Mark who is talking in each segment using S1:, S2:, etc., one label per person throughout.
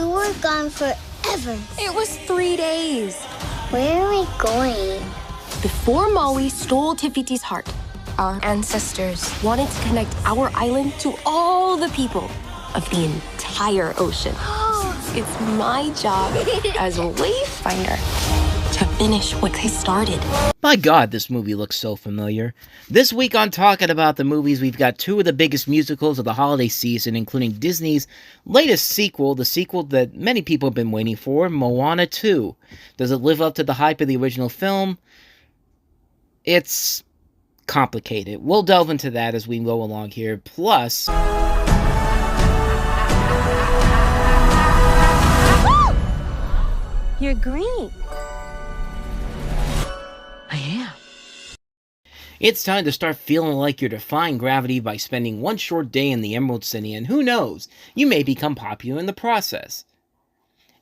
S1: We were gone forever.
S2: It was 3 days.
S1: Where are we going?
S2: Before Maui stole Te Fiti's heart, our ancestors wanted to connect our island to all the people of the entire ocean. It's my job as a wayfinder to finish what they started.
S3: My God, this movie looks so familiar. This week on Talking About the Movies, we've got two of the biggest musicals of the holiday season, including Disney's latest sequel, the sequel that many people have been waiting for, Moana 2. Does it live up to the hype of the original film? It's complicated. We'll delve into that as we go along here. Plus,
S2: You're green. I am.
S3: it's time to start feeling like you're defying gravity by spending one short day in the Emerald City, and who knows, you may become popular in the process.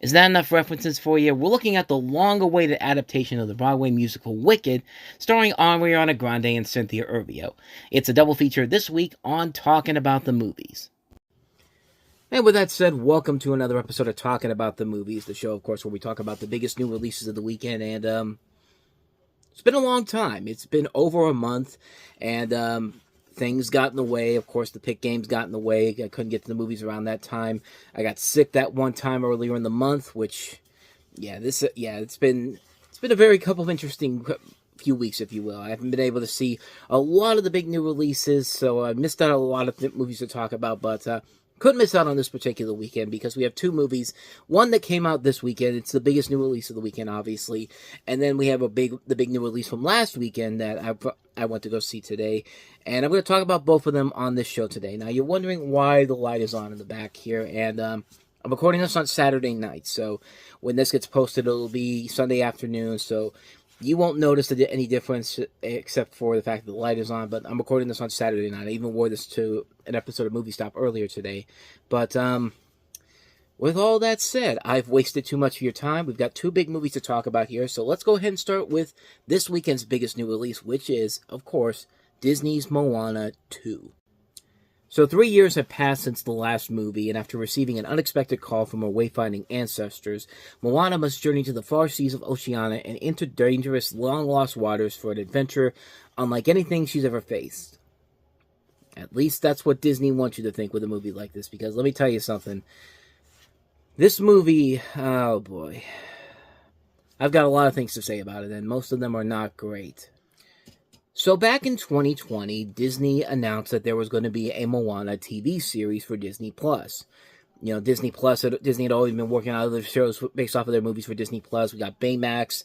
S3: Is that enough references for you? We're looking at the long-awaited adaptation of the Broadway musical Wicked, starring Ariana Grande and Cynthia Erivo. It's a double feature this week on Talking About the Movies. And with that said, welcome to another episode of Talking About the Movies, the show, of course, where we talk about the biggest new releases of the weekend, and it's been a long time. It's been over a month, and things got in the way. Of course, the pick games got in the way. I couldn't get to the movies around that time. I got sick that one time earlier in the month, which, it's been a very couple of interesting few weeks, if you will. I haven't been able to see a lot of the big new releases, so I missed out on a lot of movies to talk about, but couldn't miss out on this particular weekend because we have two movies. One that came out this weekend. It's the biggest new release of the weekend, obviously. And then we have the big new release from last weekend that I went to go see today. And I'm going to talk about both of them on this show today. Now, you're wondering why the light is on in the back here. And I'm recording this on Saturday night. So when this gets posted, it'll be Sunday afternoon. So you won't notice any difference except for the fact that the light is on, but I'm recording this on Saturday night. I even wore this to an episode of Movie Stop earlier today. But with all that said, I've wasted too much of your time. We've got two big movies to talk about here, so let's go ahead and start with this weekend's biggest new release, which is, of course, Disney's Moana 2. So 3 years have passed since the last movie, and after receiving an unexpected call from her wayfinding ancestors, Moana must journey to the far seas of Oceania and into dangerous, long-lost waters for an adventure unlike anything she's ever faced. At least that's what Disney wants you to think with a movie like this, because let me tell you something. This movie, oh boy. I've got a lot of things to say about it, and most of them are not great. So back in 2020, Disney announced that there was going to be a Moana TV series for Disney+. You know, Disney had always been working on other shows based off of their movies for Disney+. We got Baymax,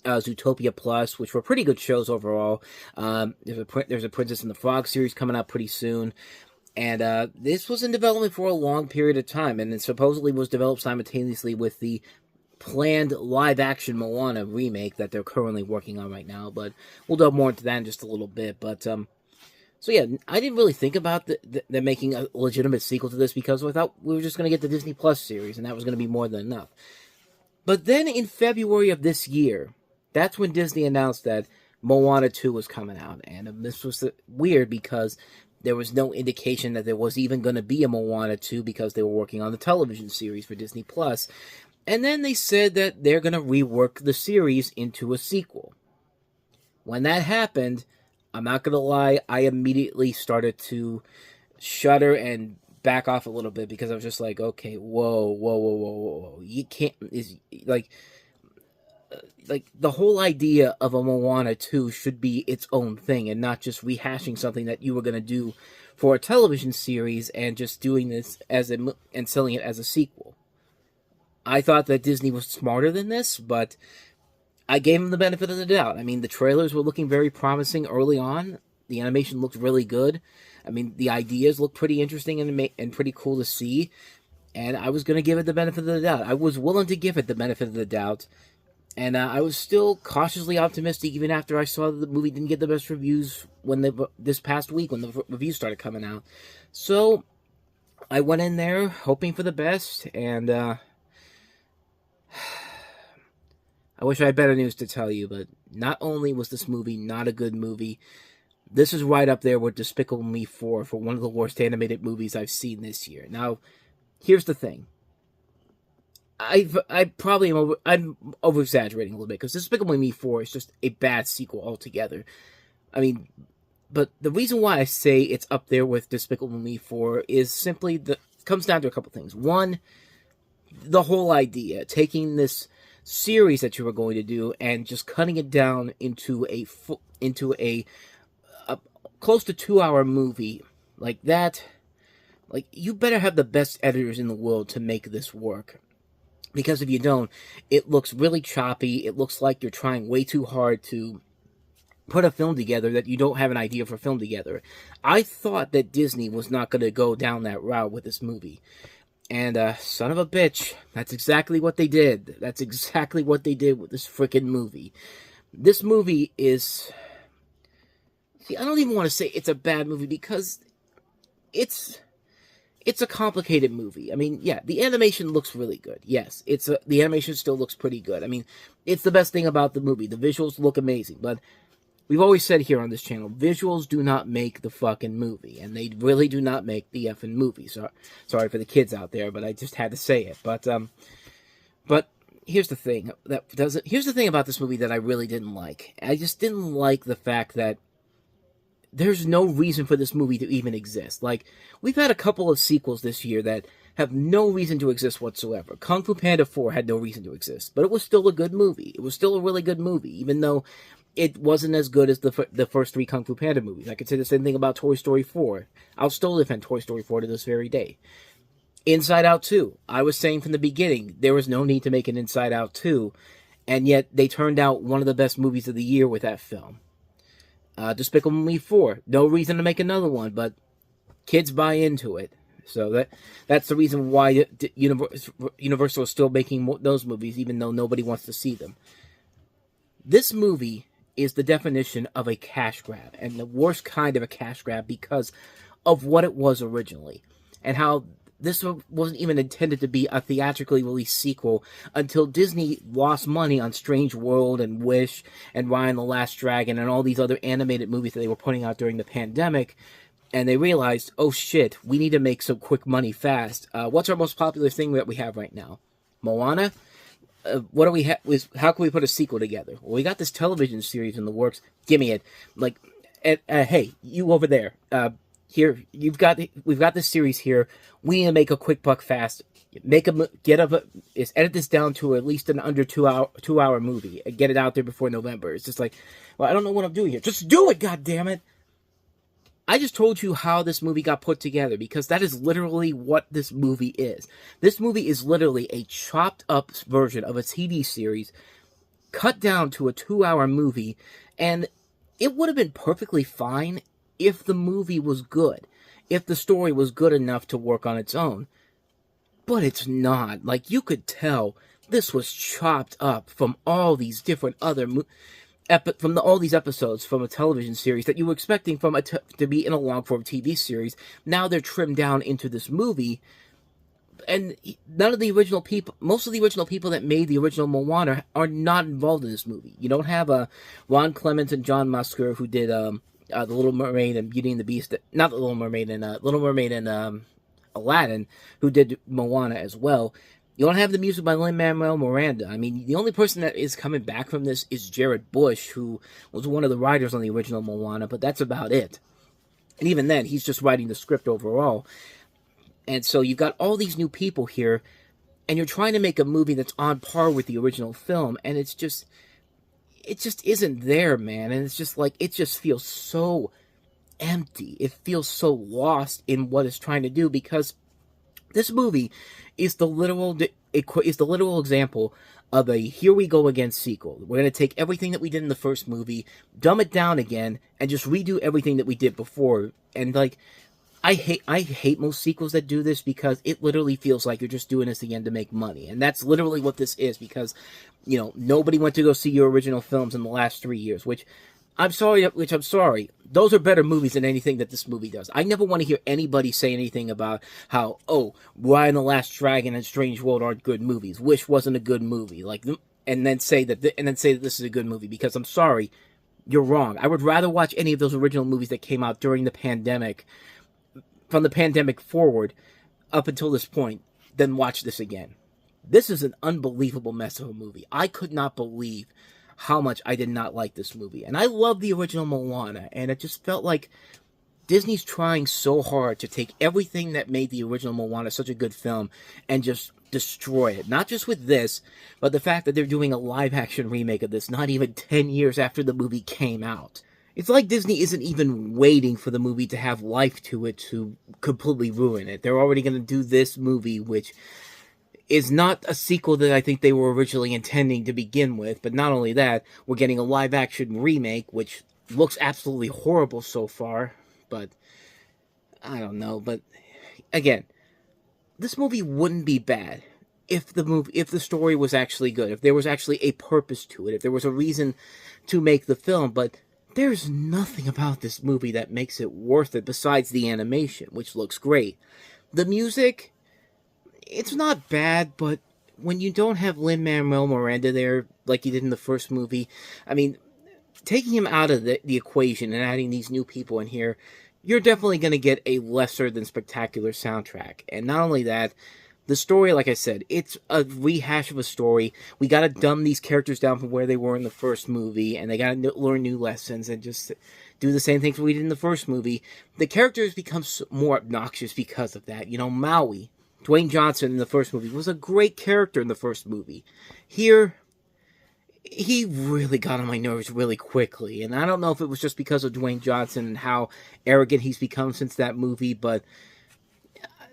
S3: Zootopia Plus, which were pretty good shows overall. There's a Princess and the Frog series coming out pretty soon. And this was in development for a long period of time, and it supposedly was developed simultaneously with the planned live-action Moana remake that they're currently working on right now, but we'll delve more into that in just a little bit. But so yeah, I didn't really think about them making a legitimate sequel to this because I thought we were just going to get the Disney Plus series, and that was going to be more than enough. But then in February of this year, that's when Disney announced that Moana 2 was coming out, and this was weird because there was no indication that there was even going to be a Moana 2 because they were working on the television series for Disney Plus. And then they said that they're going to rework the series into a sequel. When that happened, I'm not going to lie, I immediately started to shudder and back off a little bit because I was just like, okay, whoa. You can't, like the whole idea of a Moana 2 should be its own thing and not just rehashing something that you were going to do for a television series and just doing this and selling it as a sequel. I thought that Disney was smarter than this, but I gave them the benefit of the doubt. I mean, the trailers were looking very promising early on. The animation looked really good. I mean, the ideas looked pretty interesting and pretty cool to see. And I was going to give it the benefit of the doubt. I was willing to give it the benefit of the doubt. And I was still cautiously optimistic even after I saw that the movie didn't get the best reviews this past week when the reviews started coming out. So I went in there hoping for the best, and I wish I had better news to tell you, but not only was this movie not a good movie, this is right up there with Despicable Me 4 for one of the worst animated movies I've seen this year. Now, here's the thing. I'm over exaggerating a little bit because Despicable Me 4 is just a bad sequel altogether. I mean, but the reason why I say it's up there with Despicable Me 4 is simply comes down to a couple things. One, the whole idea, taking this series that you were going to do and just cutting it down into a close to 2-hour movie like that. Like, you better have the best editors in the world to make this work. Because if you don't, it looks really choppy. It looks like you're trying way too hard to put a film together that you don't have an idea for film together. I thought that Disney was not going to go down that route with this movie. And, son of a bitch, that's exactly what they did. That's exactly what they did with this frickin' movie. This movie is... See, I don't even want to say it's a bad movie because it's a complicated movie. I mean, yeah, the animation looks really good. Yes, the animation still looks pretty good. I mean, it's the best thing about the movie. The visuals look amazing, but we've always said here on this channel, visuals do not make the fucking movie, and they really do not make the effing movie. So, sorry for the kids out there, but I just had to say it. But here's the thing here's the thing about this movie that I really didn't like. I just didn't like the fact that there's no reason for this movie to even exist. Like, we've had a couple of sequels this year that have no reason to exist whatsoever. Kung Fu Panda 4 had no reason to exist, but it was still a good movie. It was still a really good movie, even though it wasn't as good as the first 3 Kung Fu Panda movies. I could say the same thing about Toy Story 4. I'll still defend Toy Story 4 to this very day. Inside Out 2. I was saying from the beginning, there was no need to make an Inside Out 2, and yet they turned out one of the best movies of the year with that film. Despicable Me 4. No reason to make another one, but kids buy into it. So that's the reason why Universal is still making those movies, even though nobody wants to see them. This movie is the definition of a cash grab, and the worst kind of a cash grab because of what it was originally, and how this wasn't even intended to be a theatrically released sequel until Disney lost money on Strange World and Wish and Raya and the Last Dragon and all these other animated movies that they were putting out during the pandemic. And they realized, oh shit, we need to make some quick money fast. What's our most popular thing that we have right now? Moana? What do we have? How can we put a sequel together? Well, we got this television series in the works. Give me it. Like, hey, you over there. Here, we've got this series here. We need to make a quick buck fast. Edit this down to at least an under 2-hour movie and get it out there before November. It's just like, well, I don't know what I'm doing here. Just do it, goddammit! I just told you how this movie got put together because that is literally what this movie is. This movie is literally a chopped up version of a TV series cut down to a 2-hour movie, and it would have been perfectly fine if the movie was good, if the story was good enough to work on its own. But it's not. Like, you could tell this was chopped up from all these different other all these episodes from a television series that you were expecting to be in a long-form TV series. Now they're trimmed down into this movie, and most of the original people that made the original Moana are not involved in this movie. You don't have Ron Clements and John Musker, who did The Little Mermaid and Beauty and the Beast, not The Little Mermaid and Aladdin, who did Moana as well. You don't have the music by Lin-Manuel Miranda. I mean, the only person that is coming back from this is Jared Bush, who was one of the writers on the original Moana, but that's about it. And even then, he's just writing the script overall. And so you've got all these new people here, and you're trying to make a movie that's on par with the original film, and it just isn't there, man. And it's just like, it just feels so empty. It feels so lost in what it's trying to do, because this movie is the literal example of a here we go again sequel. We're going to take everything that we did in the first movie, dumb it down again, and just redo everything that we did before. And like, I hate most sequels that do this, because it literally feels like you're just doing this again to make money. And that's literally what this is, because, you know, nobody went to go see your original films in the last 3 years, which I'm sorry. Those are better movies than anything that this movie does. I never want to hear anybody say anything about how, oh, Raya and the Last Dragon and Strange World aren't good movies. Wish wasn't a good movie. Like, and then say that this is a good movie, because I'm sorry, you're wrong. I would rather watch any of those original movies that came out during the pandemic, from the pandemic forward, up until this point, than watch this again. This is an unbelievable mess of a movie. I could not believe how much I did not like this movie. And I love the original Moana, and it just felt like Disney's trying so hard to take everything that made the original Moana such a good film and just destroy it. Not just with this, but the fact that they're doing a live-action remake of this not even 10 years after the movie came out. It's like Disney isn't even waiting for the movie to have life to it to completely ruin it. They're already going to do this movie, which is not a sequel that I think they were originally intending to begin with. But not only that, we're getting a live-action remake, which looks absolutely horrible so far. But I don't know. But again, this movie wouldn't be bad if the story was actually good, if there was actually a purpose to it, if there was a reason to make the film. But there's nothing about this movie that makes it worth it besides the animation, which looks great. The music, it's not bad, but when you don't have Lin-Manuel Miranda there like you did in the first movie, I mean, taking him out of the equation and adding these new people in here, you're definitely going to get a lesser than spectacular soundtrack. And not only that, the story, like I said, it's a rehash of a story. We got to dumb these characters down from where they were in the first movie, and they got to learn new lessons and just do the same things we did in the first movie. The characters become more obnoxious because of that. You know, Maui, Dwayne Johnson in the first movie, was a great character in the first movie. Here, he really got on my nerves really quickly, and I don't know if it was just because of Dwayne Johnson and how arrogant he's become since that movie, but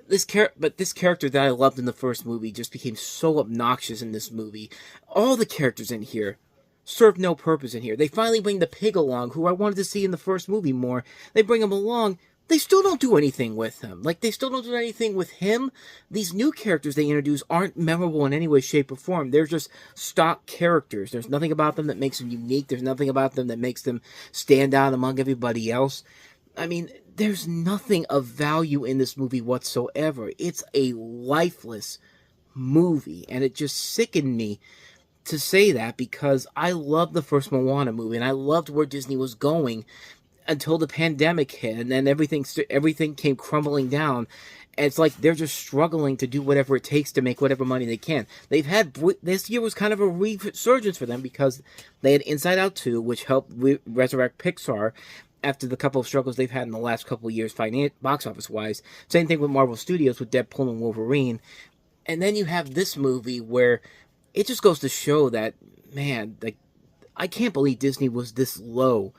S3: this character that I loved in the first movie just became so obnoxious in this movie. All the characters in here serve no purpose in here. They finally bring the pig along, who I wanted to see in the first movie more. They bring him along. They still don't do anything with him. Like, they still don't do anything with him. These new characters they introduce aren't memorable in any way, shape, or form. They're just stock characters. There's nothing about them that makes them unique. There's nothing about them that makes them stand out among everybody else. I mean, there's nothing of value in this movie whatsoever. It's a lifeless movie, and it just sickened me to say that because I loved the first Moana movie, and I loved where Disney was going until the pandemic hit, and then everything came crumbling down. And it's like they're just struggling to do whatever it takes to make whatever money they can. This year was kind of a resurgence for them because they had Inside Out 2, which helped resurrect Pixar after the couple of struggles they've had in the last couple of years, box office wise. Same thing with Marvel Studios with Deadpool and Wolverine. And then you have this movie where it just goes to show that, man, like, I can't believe Disney was this low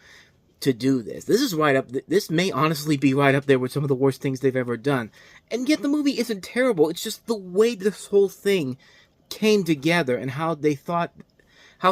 S3: to do this. This may honestly be right up there with some of the worst things they've ever done. And yet the movie isn't terrible. It's just the way this whole thing came together and how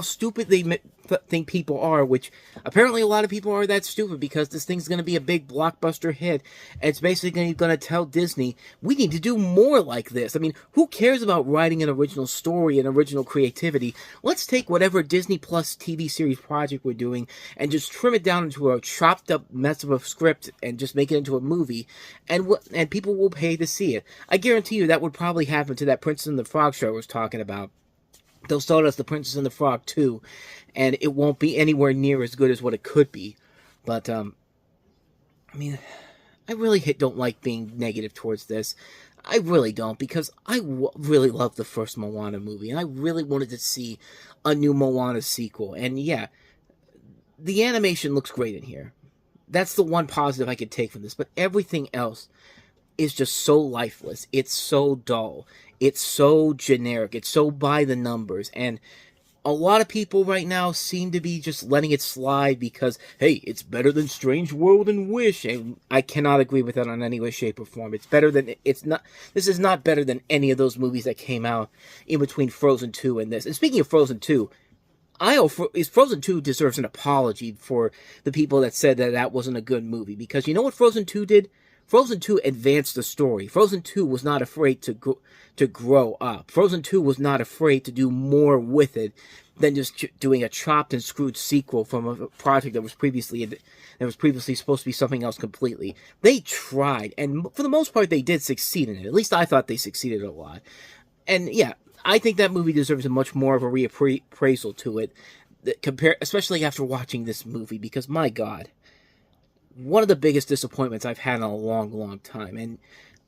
S3: stupid they think people are, which apparently a lot of people are that stupid because this thing's going to be a big blockbuster hit. And it's basically going to tell Disney, we need to do more like this. I mean, who cares about writing an original story and original creativity? Let's take whatever Disney Plus TV series project we're doing and just trim it down into a chopped up mess of a script and just make it into a movie, and people will pay to see it. I guarantee you that would probably happen to that Princess and the Frog show I was talking about. They'll start us The Princess and the Frog 2, and it won't be anywhere near as good as what it could be. But, I mean, I really don't like being negative towards this. I really don't, because I really love the first Moana movie, and I really wanted to see a new Moana sequel. And yeah, the animation looks great in here. That's the one positive I could take from this, but everything else is just so lifeless. It's so dull. It's so generic. It's so by the numbers. And a lot of people right now seem to be just letting it slide because, hey, it's better than Strange World and Wish. And I cannot agree with that on any way, shape, or form. This is not better than any of those movies that came out in between Frozen 2 and this. And speaking of Frozen 2, Frozen 2 deserves an apology for the people that said that wasn't a good movie. Because you know what Frozen 2 did? Frozen 2 advanced the story. Frozen 2 was not afraid to grow up. Frozen 2 was not afraid to do more with it than just doing a chopped and screwed sequel from a project that was previously supposed to be something else completely. They tried, and for the most part, they did succeed in it. At least I thought they succeeded a lot. And yeah, I think that movie deserves a much more of a reappraisal to it, especially after watching this movie, because my God, one of the biggest disappointments I've had in a long, long time. And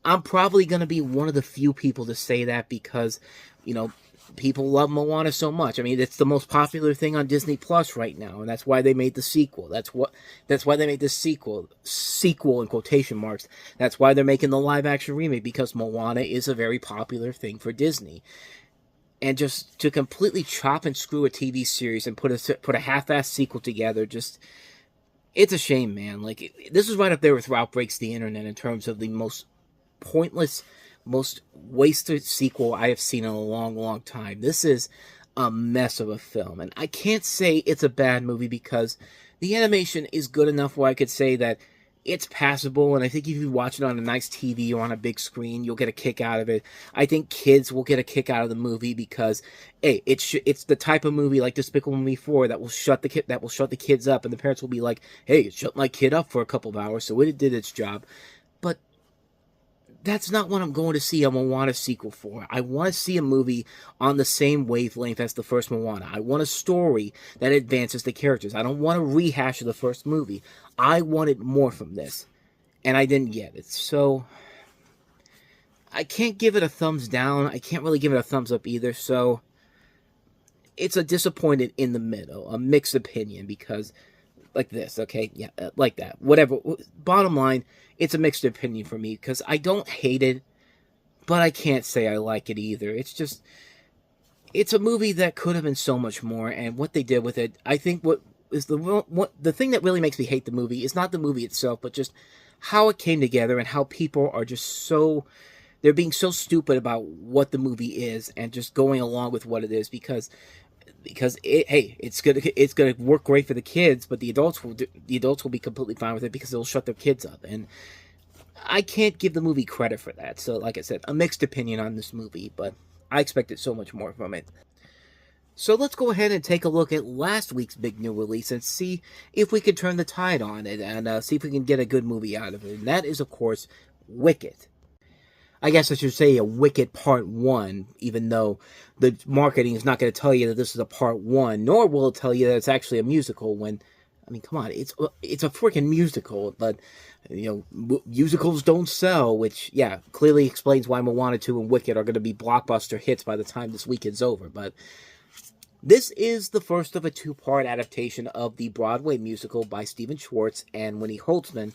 S3: I'm probably going to be one of the few people to say that because, you know, people love Moana so much. I mean, it's the most popular thing on Disney Plus right now, and that's why they made the sequel. That's why they made the sequel in quotation marks. That's why they're making the live action remake, because Moana is a very popular thing for Disney. And just to completely chop and screw a TV series and put a half-assed sequel together, just, it's a shame, man. Like, this is right up there with Outbreaks the Internet in terms of the most pointless, most wasted sequel I have seen in a long, long time. This is a mess of a film, and I can't say it's a bad movie because the animation is good enough where I could say that it's passable, and I think if you watch it on a nice TV or on a big screen, you'll get a kick out of it. I think kids will get a kick out of the movie because, hey, it's the type of movie like Despicable Me 4 that will shut the kids up, and the parents will be like, hey, it shut my kid up for a couple of hours, so it did its job. But that's not what I'm going to see a Moana sequel for. I want to see a movie on the same wavelength as the first Moana. I want a story that advances the characters. I don't want a rehash of the first movie. I wanted more from this, and I didn't get it. So, I can't give it a thumbs down. I can't really give it a thumbs up either. So, it's a disappointed in the middle, a mixed opinion, because like this, okay? Yeah, like that. Whatever. Bottom line, it's a mixed opinion for me, because I don't hate it, but I can't say I like it either. It's just, it's a movie that could have been so much more, and what they did with it, I think the thing that really makes me hate the movie is not the movie itself, but just how it came together and how people are just so, they're being so stupid about what the movie is and just going along with what it is because it's gonna work great for the kids, but the adults will be completely fine with it because they'll shut their kids up, and I can't give the movie credit for that. So, like I said, a mixed opinion on this movie, but I expected so much more from it. So let's go ahead and take a look at last week's big new release and see if we can turn the tide on it and see if we can get a good movie out of it. And that is, of course, Wicked. I guess I should say a Wicked Part 1, even though the marketing is not going to tell you that this is a Part 1, nor will it tell you that it's actually a musical when, I mean, come on, it's a freaking musical, but, you know, musicals don't sell, which, yeah, clearly explains why Moana 2 and Wicked are going to be blockbuster hits by the time this weekend's over, but this is the first of a two-part adaptation of the Broadway musical by Stephen Schwartz and Winnie Holtzman.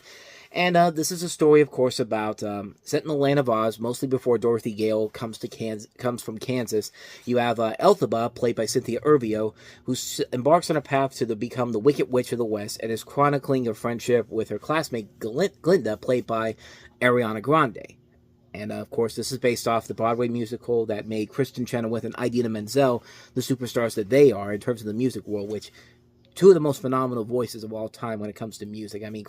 S3: And this is a story, of course, about set in the land of Oz, mostly before Dorothy Gale comes from Kansas. You have Elphaba, played by Cynthia Erivo, who embarks on a path to become the Wicked Witch of the West and is chronicling her friendship with her classmate Glinda, played by Ariana Grande. And, of course, this is based off the Broadway musical that made Kristen Chenoweth and Idina Menzel the superstars that they are in terms of the music world, which, two of the most phenomenal voices of all time when it comes to music. I mean,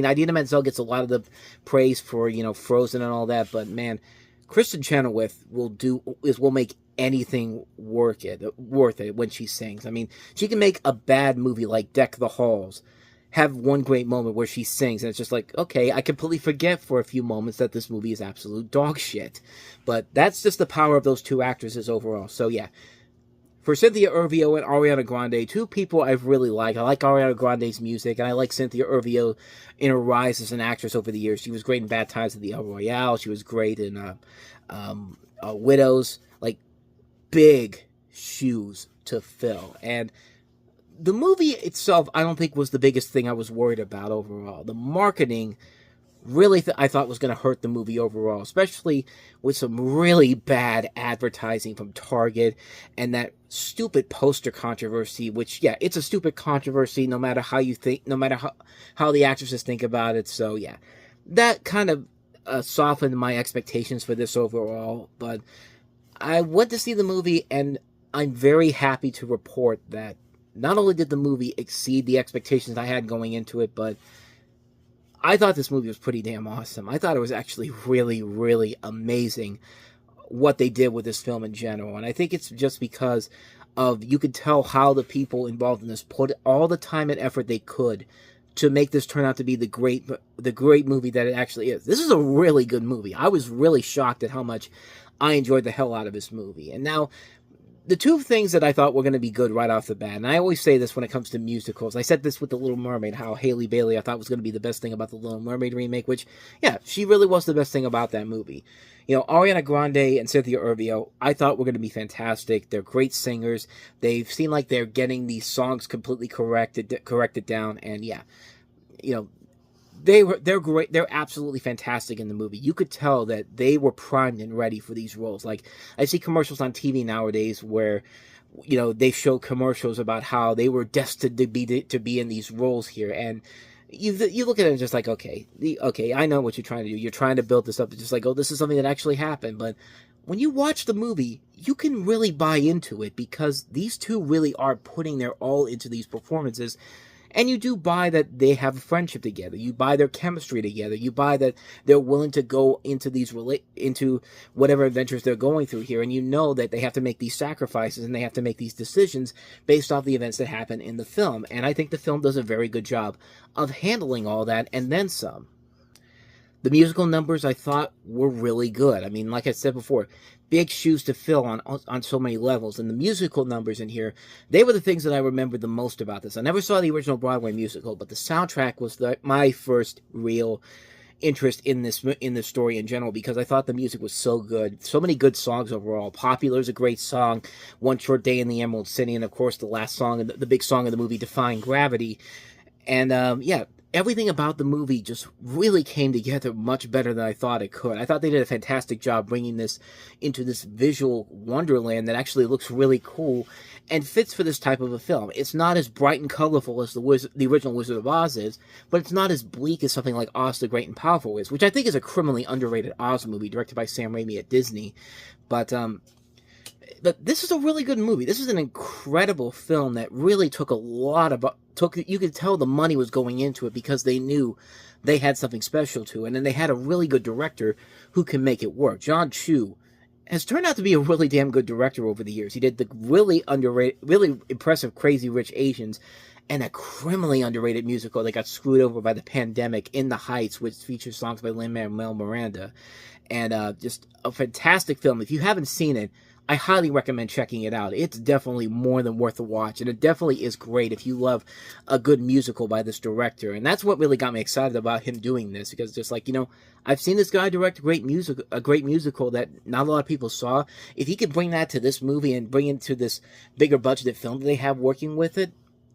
S3: Idina Menzel gets a lot of the praise for, you know, Frozen and all that, but, man, Kristen Chenoweth will make anything worth it when she sings. I mean, she can make a bad movie like Deck the Halls have one great moment where she sings, and it's just like, okay, I completely forget for a few moments that this movie is absolute dog shit. But that's just the power of those two actresses overall. So, yeah. For Cynthia Erivo and Ariana Grande, two people I've really liked. I like Ariana Grande's music, and I like Cynthia Erivo in her rise as an actress over the years. She was great in Bad Times at the El Royale. She was great in Widows. Like, big shoes to fill. And the movie itself, I don't think was the biggest thing I was worried about overall. The marketing really I thought was going to hurt the movie overall, especially with some really bad advertising from Target and that stupid poster controversy, which, yeah, it's a stupid controversy no matter how you think, no matter how the actresses think about it. So, yeah, that kind of softened my expectations for this overall. But I went to see the movie, and I'm very happy to report that not only did the movie exceed the expectations I had going into it, but I thought this movie was pretty damn awesome. I thought it was actually really, really amazing what they did with this film in general. And I think it's just because of, you could tell how the people involved in this put all the time and effort they could to make this turn out to be the great movie that it actually is. This is a really good movie. I was really shocked at how much I enjoyed the hell out of this movie. And now, the two things that I thought were going to be good right off the bat, and I always say this when it comes to musicals. I said this with The Little Mermaid, how Haley Bailey I thought was going to be the best thing about The Little Mermaid remake, which, yeah, she really was the best thing about that movie. You know, Ariana Grande and Cynthia Erivo, I thought were going to be fantastic. They're great singers. They've seemed like they're getting these songs completely corrected down, and yeah, you know, they're great. They're absolutely fantastic in the movie. You could tell that they were primed and ready for these roles. Like, I see commercials on TV nowadays where, you know, they show commercials about how they were destined to be in these roles here, and you look at it and just like, okay, I know what you're trying to do. You're trying to build this up to just like, oh, this is something that actually happened. But when you watch the movie, you can really buy into it because these two really are putting their all into these performances. And you do buy that they have a friendship together. You buy their chemistry together. You buy that they're willing to go into into whatever adventures they're going through here. And you know that they have to make these sacrifices and they have to make these decisions based off the events that happen in the film. And I think the film does a very good job of handling all that and then some. The musical numbers I thought were really good. I mean, like I said before, big shoes to fill on so many levels. And the musical numbers in here, they were the things that I remembered the most about this. I never saw the original Broadway musical, but the soundtrack was my first real interest in this story in general, because I thought the music was so good. So many good songs overall. Popular is a great song. One Short Day in the Emerald City, and of course the last song, the big song of the movie, Defying Gravity. And yeah, everything about the movie just really came together much better than I thought it could. I thought they did a fantastic job bringing this into this visual wonderland that actually looks really cool and fits for this type of a film. It's not as bright and colorful as the original Wizard of Oz is, but it's not as bleak as something like Oz the Great and Powerful is, which I think is a criminally underrated Oz movie directed by Sam Raimi at Disney. But this is a really good movie. This is an incredible film that really took a lot of... You could tell the money was going into it because they knew they had something special to it. And then they had a really good director who can make it work. John Chu has turned out to be a really damn good director over the years. He did the really underrated, really impressive Crazy Rich Asians and a criminally underrated musical that got screwed over by the pandemic, In the Heights, which features songs by Lin-Manuel Miranda. And just a fantastic film. If you haven't seen it, I highly recommend checking it out. It's definitely more than worth a watch, and it definitely is great if you love a good musical by this director. And that's what really got me excited about him doing this, because just like, you know, I've seen this guy direct a great musical that not a lot of people saw. If he could bring that to this movie and bring it to this bigger budgeted film that they have working with it,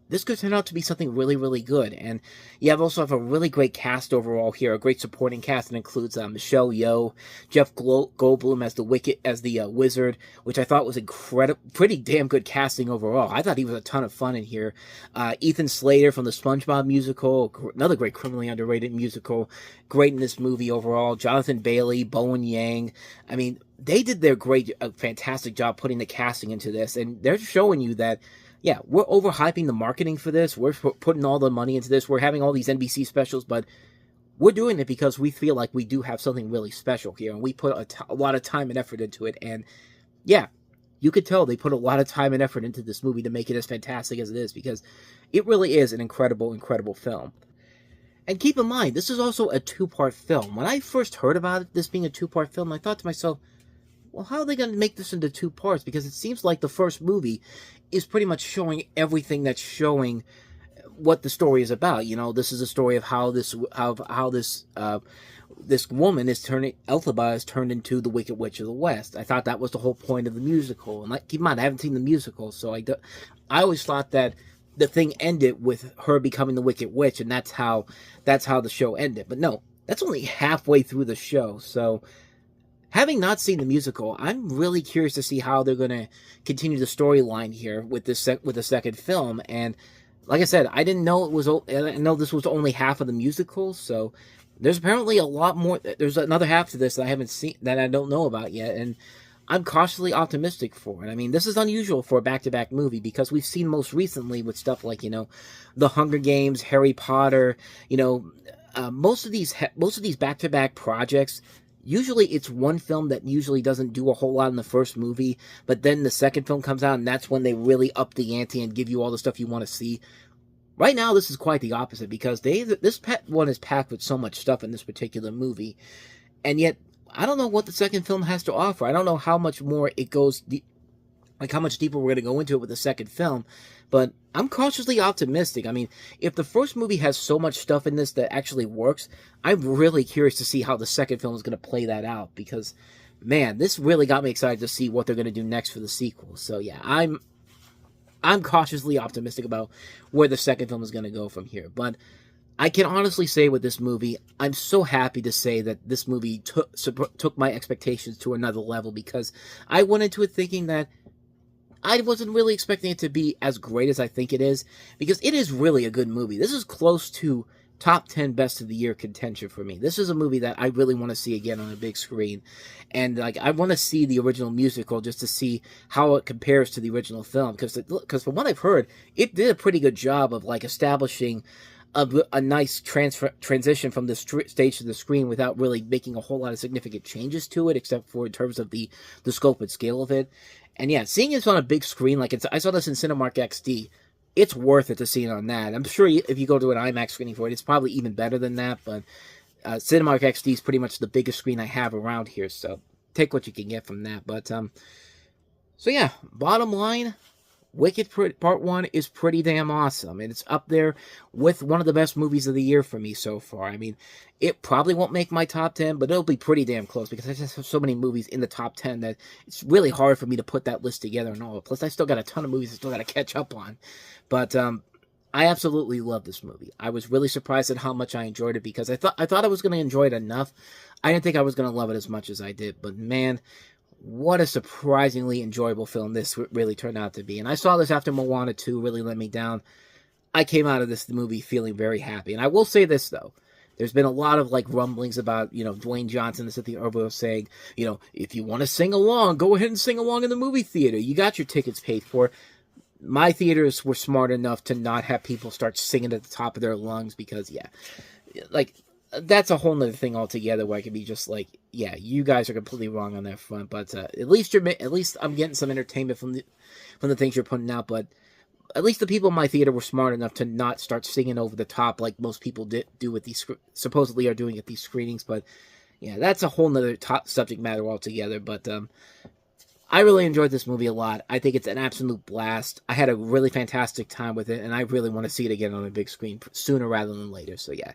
S3: this could turn out to be something really, really good. And you also have a really great cast overall here, a great supporting cast that includes Michelle Yeoh, Jeff Goldblum as the wizard, which I thought was pretty damn good casting overall. I thought he was a ton of fun in here. Ethan Slater from the SpongeBob musical, another great criminally underrated musical, great in this movie overall. Jonathan Bailey, Bowen Yang. I mean, they did their fantastic job putting the casting into this, and they're showing you that, yeah, we're overhyping the marketing for this. We're putting all the money into this. We're having all these NBC specials, but we're doing it because we feel like we do have something really special here, and we put a lot of time and effort into it. And yeah, you could tell they put a lot of time and effort into this movie to make it as fantastic as it is, because it really is an incredible, incredible film. And keep in mind, this is also a two-part film. When I first heard about it, this being a two-part film, I thought to myself, well, how are they going to make this into two parts? Because it seems like the first movie is pretty much showing everything that's showing what the story is about. You know, this is a story of how this woman is Elphaba is turned into the Wicked Witch of the West. I thought that was the whole point of the musical. And keep in mind, I haven't seen the musical, so I always thought that the thing ended with her becoming the Wicked Witch, and that's how the show ended. But no, that's only halfway through the show, so having not seen the musical, I'm really curious to see how they're going to continue the storyline here with the second film. And like I said, I didn't know I know this was only half of the musical, so there's apparently a lot more. There's another half to this that I haven't seen, that I don't know about yet, and I'm cautiously optimistic for it. I mean, this is unusual for a back-to-back movie, because we've seen most recently with stuff like, you know, The Hunger Games, Harry Potter, you know, most of these back-to-back projects. Usually it's one film that usually doesn't do a whole lot in the first movie, but then the second film comes out, and that's when they really up the ante and give you all the stuff you want to see. Right now, this is quite the opposite, because this one is packed with so much stuff in this particular movie, and yet I don't know what the second film has to offer. I don't know how much more it goes like how much deeper we're going to go into it with the second film, but I'm cautiously optimistic. I mean, if the first movie has so much stuff in this that actually works, I'm really curious to see how the second film is going to play that out, because, man, this really got me excited to see what they're going to do next for the sequel. So yeah, I'm cautiously optimistic about where the second film is going to go from here. But I can honestly say with this movie, I'm so happy to say that this movie took my expectations to another level, because I went into it thinking that I wasn't really expecting it to be as great as I think it is, because it is really a good movie. This is close to top 10 best of the year contention for me. This is a movie that I really want to see again on a big screen. And like, I want to see the original musical just to see how it compares to the original film, because from what I've heard, it did a pretty good job of like establishing a nice transition from the stage to the screen without really making a whole lot of significant changes to it, except for in terms of the scope and scale of it. And yeah, seeing this on a big screen, like I saw this in Cinemark XD, it's worth it to see it on that. I'm sure if you go to an IMAX screening for it, it's probably even better than that, but Cinemark XD is pretty much the biggest screen I have around here, so take what you can get from that. But, so yeah, bottom line, Wicked Part 1 is pretty damn awesome, and it's up there with one of the best movies of the year for me so far. I mean, it probably won't make my top 10, but it'll be pretty damn close, because I just have so many movies in the top 10 that it's really hard for me to put that list together and all. Plus, I still got a ton of movies I still got to catch up on. But I absolutely love this movie. I was really surprised at how much I enjoyed it, because I thought I was going to enjoy it enough. I didn't think I was going to love it as much as I did, but man, what a surprisingly enjoyable film this really turned out to be. And I saw this after Moana 2 really let me down. I came out of this movie feeling very happy. And I will say this, though. There's been a lot of, like, rumblings about, Dwayne Johnson, this at the Herbal, saying, if you want to sing along, go ahead and sing along in the movie theater. You got your tickets paid for. My theaters were smart enough to not have people start singing at the top of their lungs, because, yeah, like, that's a whole nother thing altogether, where I could be just like, yeah, you guys are completely wrong on that front. But at least I'm getting some entertainment from the things you're putting out. But at least the people in my theater were smart enough to not start singing over the top like most people do with these supposedly are doing at these screenings. But yeah, that's a whole nother subject matter altogether. But I really enjoyed this movie a lot. I think it's an absolute blast. I had a really fantastic time with it, and I really want to see it again on a big screen sooner rather than later. So yeah.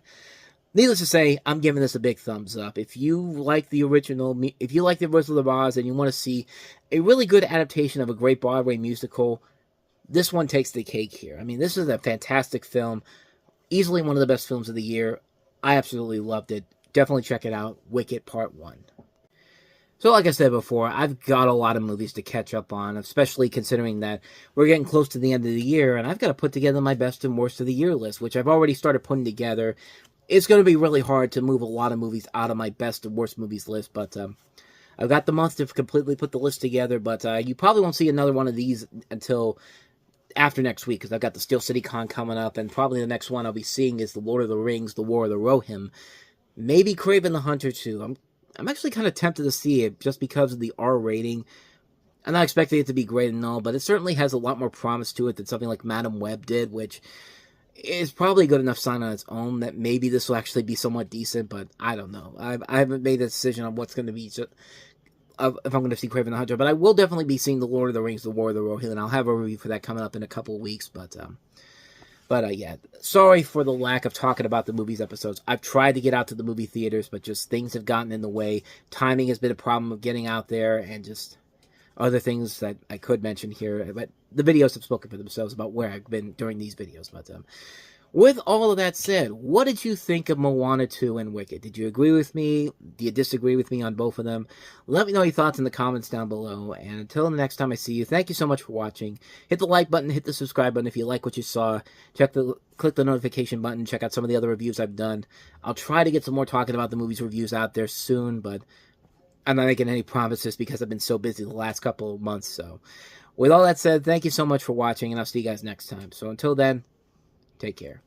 S3: Needless to say, I'm giving this a big thumbs up. If you like the original, Wizard of Oz and you want to see a really good adaptation of a great Broadway musical, this one takes the cake here. I mean, this is a fantastic film. Easily one of the best films of the year. I absolutely loved it. Definitely check it out. Wicked Part 1. So like I said before, I've got a lot of movies to catch up on, especially considering that we're getting close to the end of the year, and I've got to put together my best and worst of the year list, which I've already started putting together. It's going to be really hard to move a lot of movies out of my best and worst movies list, but I've got the month to completely put the list together, but you probably won't see another one of these until after next week, because I've got the Steel City Con coming up, and probably the next one I'll be seeing is The Lord of the Rings, The War of the Rohirrim, maybe Kraven the Hunter 2. I'm actually kind of tempted to see it just because of the R rating. I'm not expecting it to be great and all, but it certainly has a lot more promise to it than something like Madam Web did, which is probably a good enough sign on its own that maybe this will actually be somewhat decent, but I don't know. I haven't made a decision on what's going to be, if I'm going to see Kraven the Hunter, but I will definitely be seeing The Lord of the Rings, The War of the Rohirrim, and I'll have a review for that coming up in a couple of weeks, but yeah, sorry for the lack of talking about the movies episodes. I've tried to get out to the movie theaters, but just things have gotten in the way. Timing has been a problem of getting out there, and just other things that I could mention here, but the videos have spoken for themselves about where I've been during these videos. But with all of that said, what did you think of Moana 2 and Wicked? Did you agree with me? Do you disagree with me on both of them? Let me know your thoughts in the comments down below. And until the next time I see you, thank you so much for watching. Hit the like button, hit the subscribe button if you like what you saw. Click the notification button, check out some of the other reviews I've done. I'll try to get some more talking about the movies reviews out there soon, but I'm not making any promises because I've been so busy the last couple of months. So with all that said, thank you so much for watching, and I'll see you guys next time. So until then, take care.